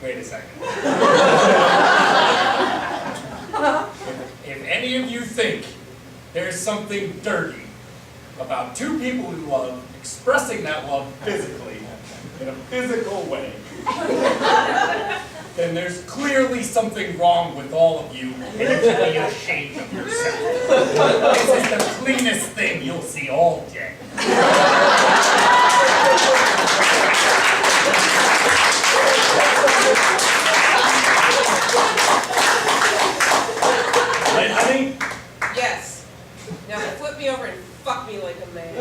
Wait a second. If any of you think there's something dirty about two people who love expressing that love physically, in a physical way, then there's clearly something wrong with all of you, and you should be ashamed of yourself. This is the cleanest thing you'll see all day. Honey? Yes. Now flip me over and fuck me like a man.